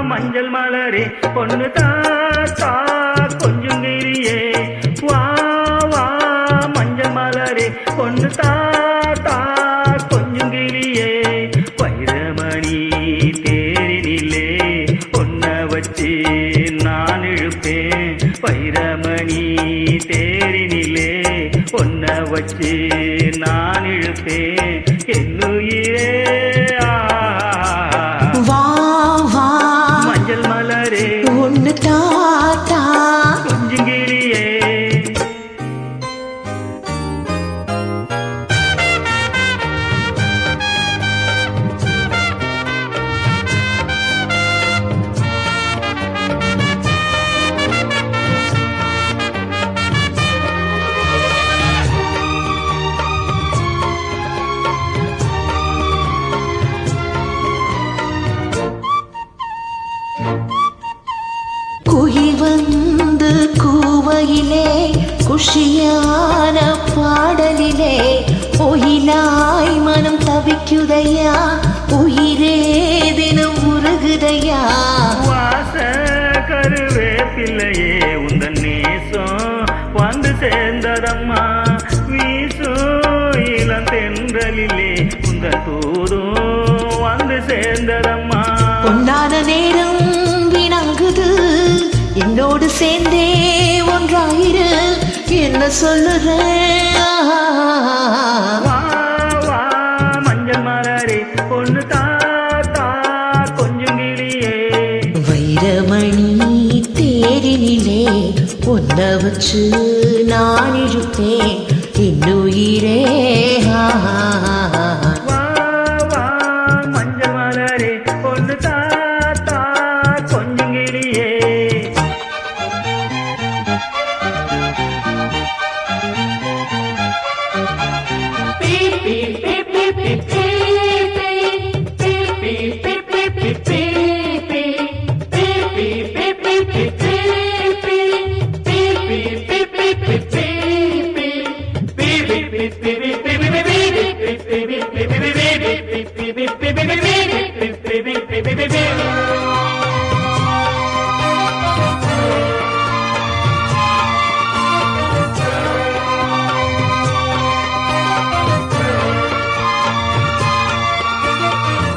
மஞ்சள் மலரே பொண்ணு தாத்தா கொஞ்சம் கிளியே வா வா மஞ்சள் மலரே பொண்ணு தாத்தா கொஞ்சம் கிளியே வைரமணி தேரினிலே பொன்ன வச்சு நான் இழுப்பேன் வைரமணி தேரினிலே பொன்ன வச்சு நான் இழுப்பேன் என்னுயிரே ஒன்னு தாத்தா கொஞ்சம் கிளியே குயில் வந்து கூவையிலே குஷியான பாடலிலே ஒயிலாய் மனம் தவிக்குதையா உயிரே தினம் உருகுதையா வாச கருவேப்பிள்ளையே உந்தன் நேசம் வந்து சேர்ந்ததம்மா வீசும் இளம் தென்றலிலே உந்தன் தூதும் வந்து சேர்ந்ததம்மா பொன்னான நேரம் வீணாகுது என்னோடு சேர்ந்தே ஒன்றாயிரு என்ன சொல்லுற மஞ்சள் மலரே பொண்ணு தாத்தா கொஞ்சம் கிளியே வைரமணி தேரினிலே பொன்ன வச்சு நான் இழுப்பேன் இன்னுயிரே மஞ்சள் மலரே பொண்ணு தாத்தா கொஞ்சம் கிளியே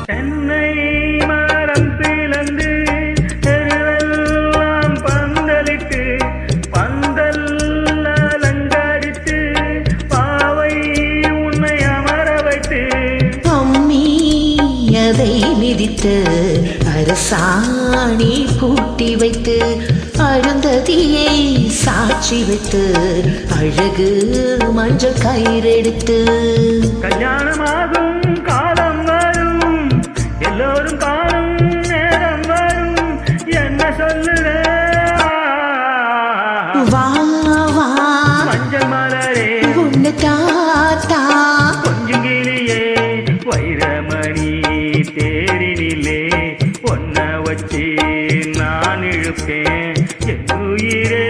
தென்னை மரம் பிளந்து தெருவெல்லாம் பந்தலிட்டு பந்தல் அலங்கரித்து பாவை உன்னை அமர வைத்து அம்மி அதை மிதித்து அரசாணி பூட்டி வைத்து அருந்ததியை சாட்சி வைத்து அழகு மஞ்சள் கயிறெடுத்து கல்யாணமாகும் காலம் வரும் எல்லோரும் காணும் நேரம் வரும் என்ன சொல்லுற வா வா மஞ்சள் மலரே உன்னு தாத்தா கொஞ்சம் கிளியே வைரமணி தேரினிலே பொன்ன வச்சு நான் இழுப்பேன் என் உயிரே